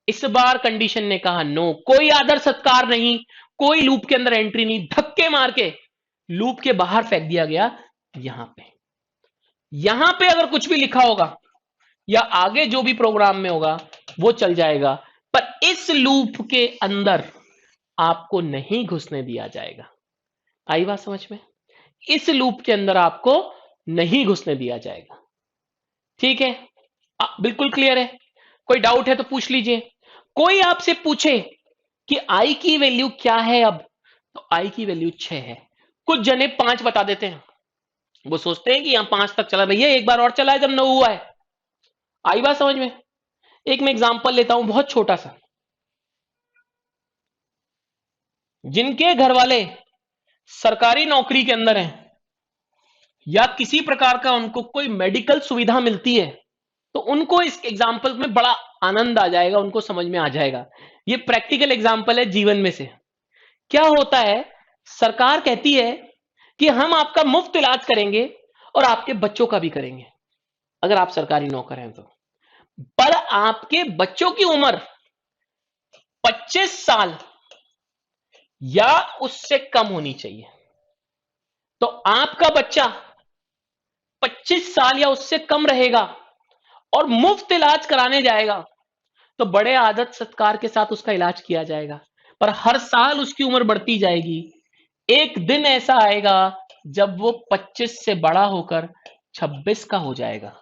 इस बार कंडीशन ने कहा नो, कोई आदर सत्कार नहीं, कोई लूप के अंदर एंट्री नहीं, धक्के मार के लूप के बाहर फेंक दिया गया। यहां पे अगर कुछ भी लिखा होगा या आगे जो भी प्रोग्राम में होगा वो चल जाएगा, पर इस लूप के अंदर आपको नहीं घुसने दिया जाएगा। आई बात समझ में? इस लूप के अंदर आपको नहीं घुसने दिया जाएगा। ठीक है, बिल्कुल क्लियर है? कोई डाउट है तो पूछ लीजिए। कोई आपसे पूछे कि आई की वैल्यू क्या है अब, तो आई की वैल्यू 6 है। कुछ जने 5 बता देते हैं, वो सोचते हैं कि यहां 5 तक चला, भैया एक बार और चला है जब 9 हुआ है। आई बात समझ में? एक मैं एग्जांपल लेता हूं बहुत छोटा सा। जिनके घर वाले सरकारी नौकरी के अंदर हैं या किसी प्रकार का उनको कोई मेडिकल सुविधा मिलती है, तो उनको इस एग्जाम्पल में बड़ा आनंद आ जाएगा, उनको समझ में आ जाएगा। ये प्रैक्टिकल एग्जाम्पल है जीवन में से। क्या होता है, सरकार कहती है कि हम आपका मुफ्त इलाज करेंगे और आपके बच्चों का भी करेंगे अगर आप सरकारी नौकर हैं तो, पर आपके बच्चों की उम्र 25 साल या उससे कम होनी चाहिए। तो आपका बच्चा 25 साल या उससे कम रहेगा और मुफ्त इलाज कराने जाएगा, तो बड़े आदत सत्कार के साथ उसका इलाज किया जाएगा। पर हर साल उसकी उम्र बढ़ती जाएगी, एक दिन ऐसा आएगा जब वो 25 से बड़ा होकर 26 का हो जाएगा।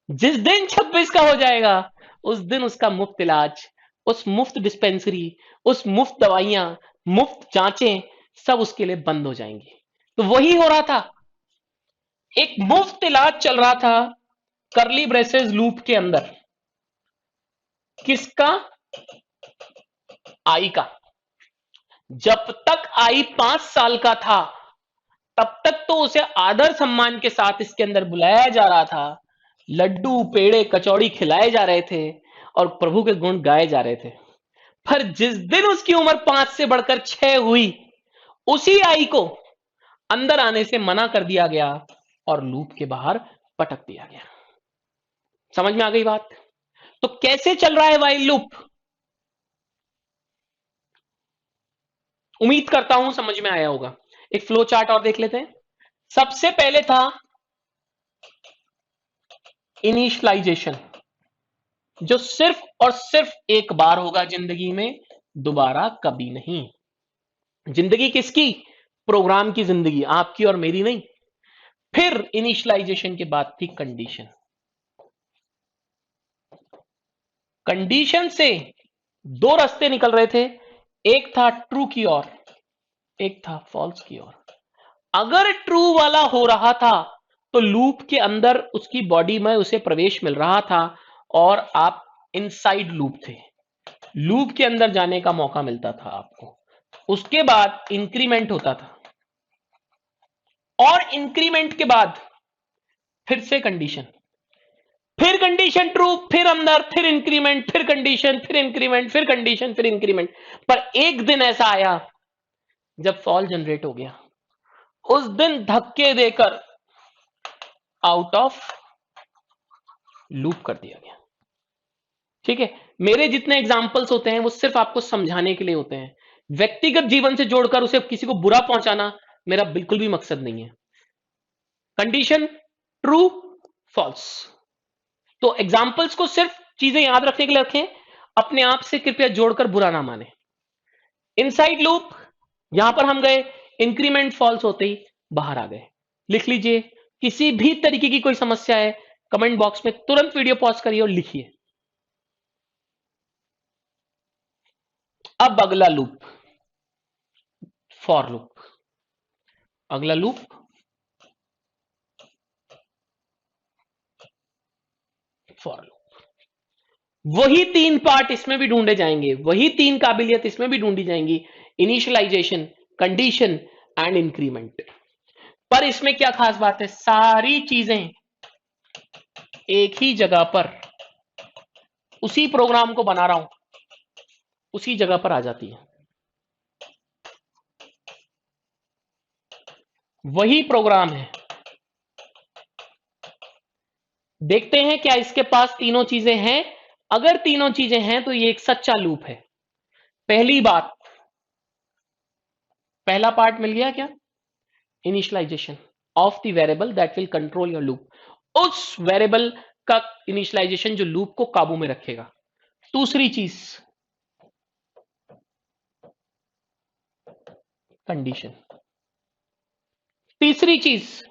जिस दिन 26 का हो जाएगा उस दिन उसका मुफ्त इलाज, उस मुफ्त डिस्पेंसरी, उस मुफ्त दवाइयां, मुफ्त जांचें सब उसके लिए बंद हो जाएंगी। तो वही हो रहा था, एक मुफ्त इलाज चल रहा था करली ब्रेसेस लूप के अंदर। किसका? आई का। जब तक आई 5 साल का था तब तक तो उसे आदर सम्मान के साथ इसके अंदर बुलाया जा रहा था, लड्डू पेड़े कचौड़ी खिलाए जा रहे थे और प्रभु के गुण गाए जा रहे थे। पर जिस दिन उसकी उम्र 5 से बढ़कर 6 हुई, उसी आई को अंदर आने से मना कर दिया गया और लूप के बाहर पटक दिया गया। समझ में आ गई बात? तो कैसे चल रहा है वाइल लूप? उम्मीद करता हूं समझ में आया होगा। एक फ्लो चार्ट और देख लेते हैं। सबसे पहले था इनिशियलाइजेशन, जो सिर्फ और सिर्फ एक बार होगा जिंदगी में, दोबारा कभी नहीं। जिंदगी किसकी? प्रोग्राम की जिंदगी, आपकी और मेरी नहीं। फिर इनिशियलाइजेशन के बाद थी कंडीशन। कंडीशन से दो रास्ते निकल रहे थे, एक था ट्रू की ओर, एक था फॉल्स की ओर। अगर ट्रू वाला हो रहा था तो लूप के अंदर उसकी बॉडी में उसे प्रवेश मिल रहा था और आप इनसाइड लूप थे, लूप के अंदर जाने का मौका मिलता था आपको। उसके बाद इंक्रीमेंट होता था और इंक्रीमेंट के बाद फिर से कंडीशन, फिर कंडीशन ट्रू, फिर अंदर, फिर इंक्रीमेंट, फिर कंडीशन, फिर इंक्रीमेंट, फिर कंडीशन, फिर इंक्रीमेंट। पर एक दिन ऐसा आया जब फॉल जनरेट हो गया, उस दिन धक्के देकर आउट ऑफ लूप कर दिया गया। ठीक है, मेरे जितने एग्जाम्पल्स होते हैं वो सिर्फ आपको समझाने के लिए होते हैं, व्यक्तिगत जीवन से जोड़कर उसे किसी को बुरा पहुंचाना मेरा बिल्कुल भी मकसद नहीं है। कंडीशन ट्रू फॉल्स, तो एग्जाम्पल्स को सिर्फ चीजें याद रखने के लिए रखें, अपने आप से कृपया जोड़कर बुरा ना माने। इनसाइड लूप, यहां पर हम गए, इंक्रीमेंट फॉल्स होते ही बाहर आ गए। लिख लीजिए, किसी भी तरीके की कोई समस्या है कमेंट बॉक्स में तुरंत वीडियो पॉज करिए और लिखिए। अब अगला लूप, फॉर लूप। अगला लूप फॉर लूप, वही तीन पार्ट इसमें भी ढूंढे जाएंगे, वही तीन काबिलियत इसमें भी ढूंढी जाएंगी, इनिशियलाइजेशन, कंडीशन एंड इंक्रीमेंट। पर इसमें क्या खास बात है, सारी चीजें एक ही जगह पर, उसी प्रोग्राम को बना रहा हूं उसी जगह पर आ जाती है। वही प्रोग्राम है। देखते हैं क्या इसके पास तीनों चीजें हैं। अगर तीनों चीजें हैं तो ये एक सच्चा लूप है। पहली बात, पहला पार्ट मिल गया क्या, initialisation of the variable that will control your loop, उस वेरिएबल का इनिशियलाइजेशन जो लूप को काबू में रखेगा। दूसरी चीज कंडीशन, तीसरी चीज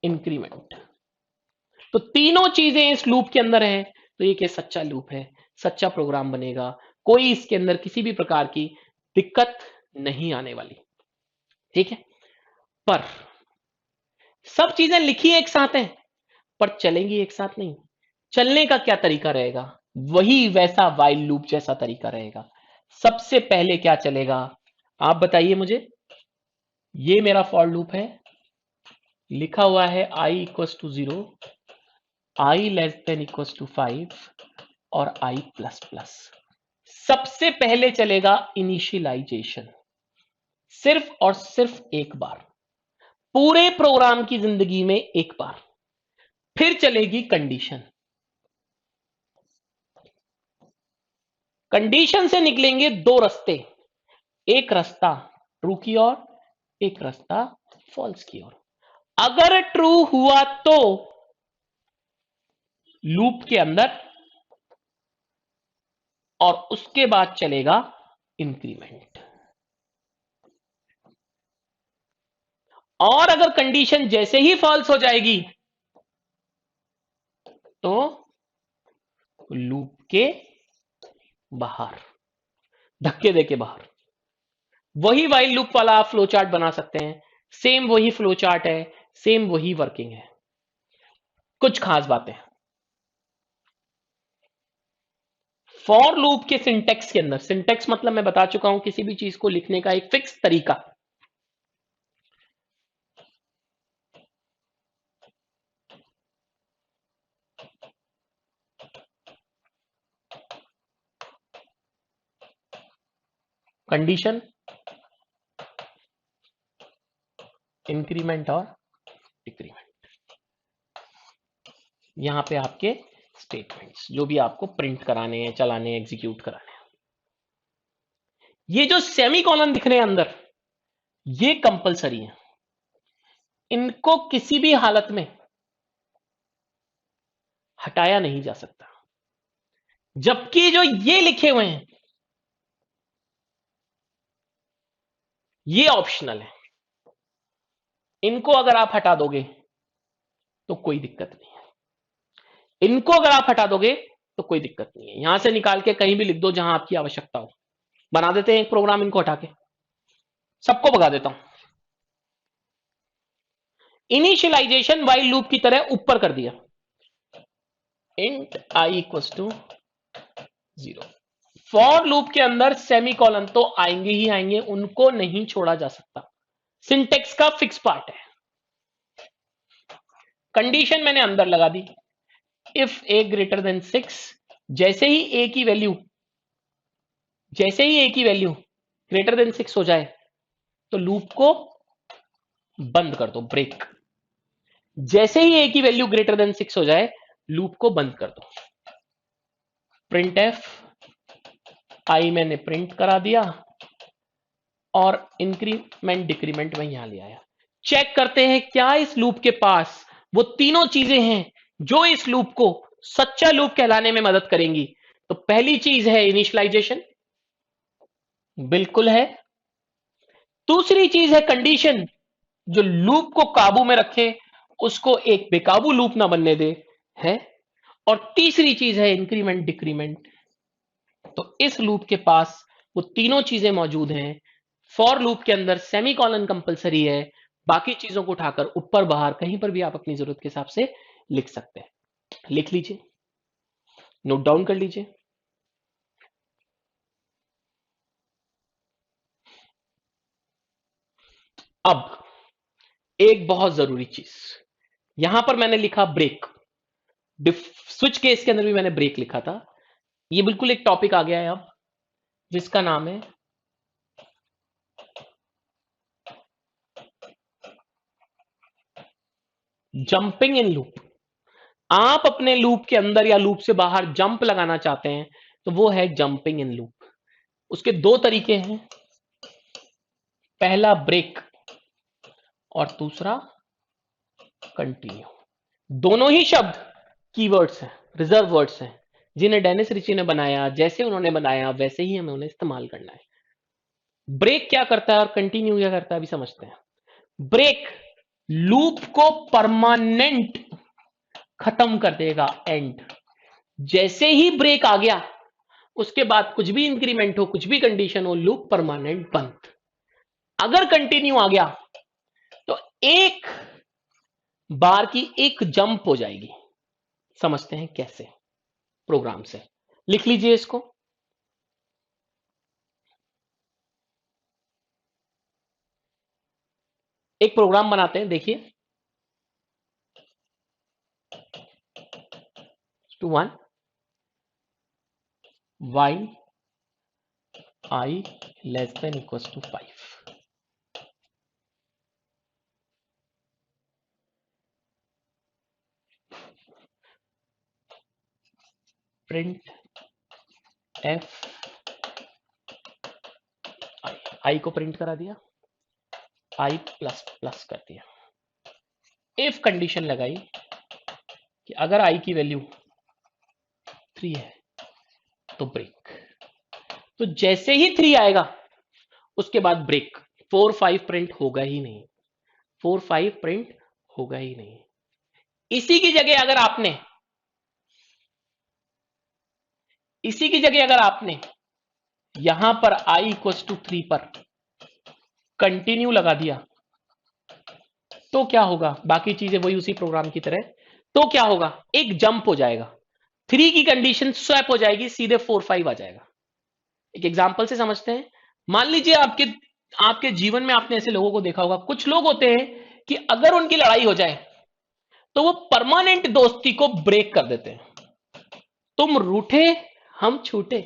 इंक्रीमेंट। तो तीनों चीजें इस लूप के अंदर हैं, तो ये क्या सच्चा लूप है, सच्चा प्रोग्राम बनेगा, कोई इसके अंदर किसी भी प्रकार की दिक्कत नहीं आने वाली। ठीक है, पर सब चीजें लिखी एक साथ हैं पर चलेंगी एक साथ नहीं। चलने का क्या तरीका रहेगा, वही वैसा वाइल लूप जैसा तरीका रहेगा। सबसे पहले क्या चलेगा आप बताइए मुझे। ये मेरा फॉर लूप है, लिखा हुआ है i equals to 0, i less than equals to 5 और i प्लस प्लस। सबसे पहले चलेगा इनिशियलाइजेशन, सिर्फ और सिर्फ एक बार, पूरे प्रोग्राम की जिंदगी में एक बार। फिर चलेगी कंडीशन, कंडीशन से निकलेंगे दो रास्ते, एक रास्ता ट्रू की ओर, एक रास्ता फॉल्स की ओर। अगर ट्रू हुआ तो लूप के अंदर, और उसके बाद चलेगा इंक्रीमेंट। और अगर कंडीशन जैसे ही फॉल्स हो जाएगी तो लूप के बाहर, धक्के देके बाहर। वही वाइल लूप वाला आप फ्लो चार्ट बना सकते हैं, सेम वही फ्लो चार्ट है, सेम वही वर्किंग है। कुछ खास बातें, फॉर लूप के सिंटेक्स के अंदर, सिंटेक्स मतलब मैं बता चुका हूं किसी भी चीज को लिखने का एक फिक्स तरीका। कंडीशन, इंक्रीमेंट और डिक्रीमेंट, यहां पे आपके स्टेटमेंट्स जो भी आपको प्रिंट कराने हैं, चलाने हैं, एग्जीक्यूट कराने हैं। ये जो सेमी कॉलन दिख रहे हैं अंदर, ये कंपलसरी है, इनको किसी भी हालत में हटाया नहीं जा सकता। जबकि जो ये लिखे हुए हैं ये ऑप्शनल है, इनको अगर आप हटा दोगे तो कोई दिक्कत नहीं है। इनको अगर आप हटा दोगे तो कोई दिक्कत नहीं है, यहां से निकाल के कहीं भी लिख दो जहां आपकी आवश्यकता हो। बना देते हैं एक प्रोग्राम इनको हटा के, सबको भगा देता हूं। इनिशियलाइजेशन वाइल लूप की तरह ऊपर कर दिया, int i equal to 0। For loop के अंदर सेमी कॉलन तो आएंगे ही आएंगे, उनको नहीं छोड़ा जा सकता, सिंटेक्स का फिक्स पार्ट है। कंडीशन मैंने अंदर लगा दी, इफ ए ग्रेटर देन 6, जैसे ही ए की वैल्यू ग्रेटर देन 6 हो जाए तो लूप को बंद कर दो, ब्रेक। जैसे ही ए की वैल्यू ग्रेटर देन 6 हो जाए लूप को बंद कर दो। प्रिंट एफ आई मैंने प्रिंट करा दिया और इंक्रीमेंट डिक्रीमेंट में यहां ले आया। चेक करते हैं क्या इस लूप के पास वो तीनों चीजें हैं जो इस लूप को सच्चा लूप कहलाने में मदद करेंगी। तो पहली चीज है इनिशियलाइजेशन, बिल्कुल है। दूसरी चीज है कंडीशन, जो लूप को काबू में रखे, उसको एक बेकाबू लूप ना बनने दे, है। और तीसरी चीज है इंक्रीमेंट डिक्रीमेंट। तो इस लूप के पास वो तीनों चीजें मौजूद हैं। फॉर लूप के अंदर सेमी कॉलन कंपलसरी है, बाकी चीजों को उठाकर ऊपर बाहर कहीं पर भी आप अपनी जरूरत के हिसाब से लिख सकते हैं। लिख लीजिए, नोट डाउन कर लीजिए। अब एक बहुत जरूरी चीज, यहां पर मैंने लिखा ब्रेक, स्विच केस के अंदर भी मैंने ब्रेक लिखा था। ये बिल्कुल एक टॉपिक आ गया है अब, जिसका नाम है जंपिंग इन लूप। आप अपने लूप के अंदर या लूप से बाहर जंप लगाना चाहते हैं तो वो है जंपिंग इन लूप। उसके दो तरीके हैं, पहला ब्रेक और दूसरा कंटिन्यू। दोनों ही शब्द कीवर्ड्स हैं, रिजर्व वर्ड्स हैं, जिन्हें डेनिस रिची ने बनाया, जैसे उन्होंने बनाया वैसे ही हमें उन्हें इस्तेमाल करना है। ब्रेक क्या करता है और कंटिन्यू क्या करता है अभी समझते हैं। ब्रेक लूप को परमानेंट खत्म कर देगा, एंड। जैसे ही ब्रेक आ गया उसके बाद कुछ भी इंक्रीमेंट हो, कुछ भी कंडीशन हो, लूप परमानेंट बंद। अगर कंटिन्यू आ गया तो एक बार की एक जंप हो जाएगी। समझते हैं कैसे, प्रोग्राम से लिख लीजिए इसको। एक प्रोग्राम बनाते हैं, देखिए। To 1 y i less than equal to 5। Printf i को प्रिंट करा दिया, आई प्लस प्लस कर दिया। इफ कंडीशन लगाई कि अगर आई की वैल्यू 3 है तो ब्रेक। तो जैसे ही 3 आएगा उसके बाद ब्रेक। 4 5 प्रिंट होगा ही नहीं, 4 5 प्रिंट होगा ही नहीं। इसी की जगह अगर आपने यहां पर i इक्वल टू 3 पर कंटिन्यू लगा दिया तो क्या होगा, बाकी चीजें वही उसी प्रोग्राम की तरह। तो क्या होगा, एक जंप हो जाएगा, 3 की कंडीशन स्वैप हो जाएगी, सीधे 4 5 आ जाएगा। एक एग्जांपल से समझते हैं। मान लीजिए आपके जीवन में आपने ऐसे लोगों को देखा होगा, कुछ लोग होते हैं कि अगर उनकी लड़ाई हो जाए तो वो परमानेंट दोस्ती को ब्रेक कर देते हैं। तुम रूठे हम छूटे,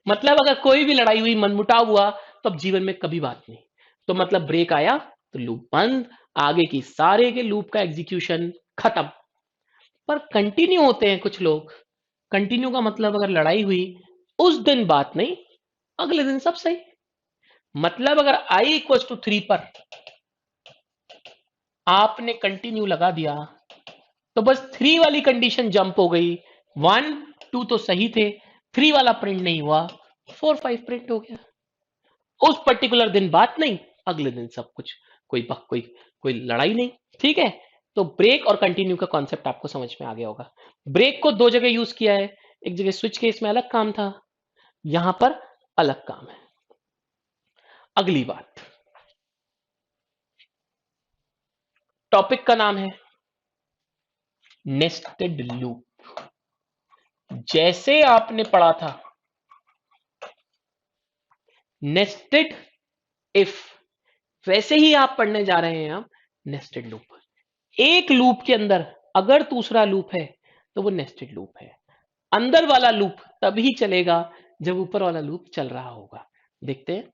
मतलब अगर कोई भी लड़ाई हुई, मनमुटाव हुआ, तो अब जीवन में कभी बात नहीं। तो मतलब ब्रेक आया तो लूप बंद, आगे की सारे के लूप का एग्जीक्यूशन खत्म। पर कंटिन्यू होते हैं कुछ लोग, कंटिन्यू का मतलब अगर लड़ाई हुई उस दिन बात नहीं, अगले दिन सब सही। मतलब अगर i इक्वल टू 3 पर आपने कंटिन्यू लगा दिया तो बस 3 वाली कंडीशन जंप हो गई, 1 2 तो सही थे, 3 वाला प्रिंट नहीं हुआ, 4 5 प्रिंट हो गया। उस पर्टिकुलर दिन बात नहीं, अगले दिन सब कुछ, कोई कोई लड़ाई नहीं। ठीक है, तो ब्रेक और कंटिन्यू का कॉन्सेप्ट आपको समझ में आ गया होगा। ब्रेक को दो जगह यूज किया है, एक जगह स्विच केस में अलग काम था, यहां पर अलग काम है। अगली बात, टॉपिक का नाम है नेस्टेड लूप। जैसे आपने पढ़ा था नेस्टेड इफ, वैसे ही आप पढ़ने जा रहे हैं अब नेस्टेड लूप। एक लूप के अंदर अगर दूसरा लूप है तो वो नेस्टेड लूप है। अंदर वाला लूप तभी चलेगा जब ऊपर वाला लूप चल रहा होगा। देखते हैं।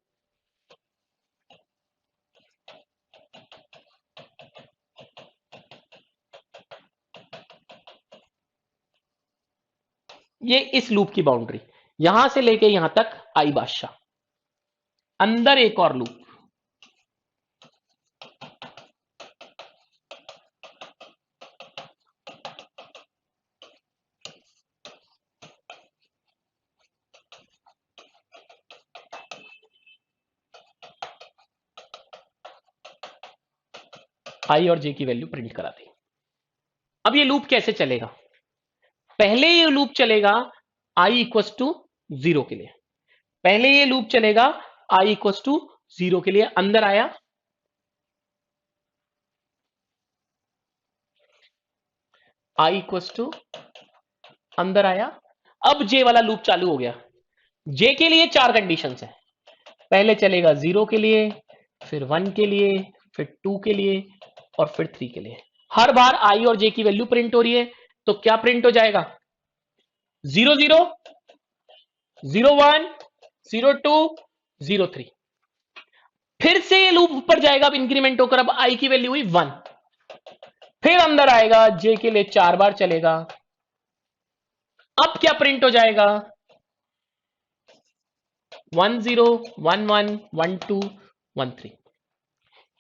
ये इस लूप की बाउंड्री, यहां से लेके यहां तक आई बादशाह, अंदर एक और लूप, आई और जे की वैल्यू प्रिंट करा दी। अब ये लूप कैसे चलेगा? पहले ये लूप चलेगा आई इक्वस टू 0 के लिए, पहले ये लूप चलेगा आई इक्वस टू 0 के लिए। अंदर आया, आई इक्वस टू, अंदर आया। अब जे वाला लूप चालू हो गया। जे के लिए 4 कंडीशंस है, पहले चलेगा 0 के लिए, फिर 1 के लिए, फिर 2 के लिए और फिर 3 के लिए। हर बार आई और जे की वैल्यू प्रिंट हो रही है, तो क्या प्रिंट हो जाएगा? 0 0 0 1 0 2 0 3। फिर से ये लूप ऊपर जाएगा, अब इंक्रीमेंट होकर अब आई की वैल्यू हुई 1। फिर अंदर आएगा, जे के लिए 4 बार चलेगा। अब क्या प्रिंट हो जाएगा? 1 0 1 1 1 2 1 3।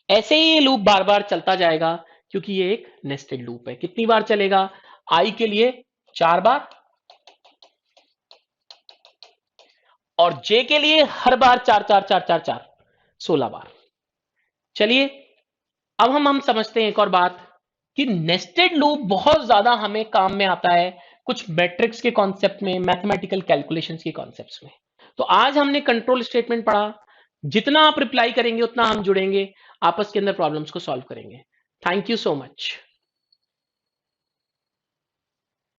ऐसे ही ये लूप बार बार चलता जाएगा, क्योंकि ये एक नेस्टेड लूप है। कितनी बार चलेगा? आई के लिए 4 बार और जे के लिए हर बार 4 4 4 4 4 16 बार। चलिए अब हम समझते हैं एक और बात कि नेस्टेड लूप बहुत ज्यादा हमें काम में आता है कुछ मैट्रिक्स के कॉन्सेप्ट में, मैथमेटिकल कैलकुलेशंस के कॉन्सेप्ट्स में। तो आज हमने कंट्रोल स्टेटमेंट पढ़ा। जितना आप रिप्लाई करेंगे उतना हम जुड़ेंगे, आपस के अंदर प्रॉब्लम्स को सॉल्व करेंगे। Thank you so much.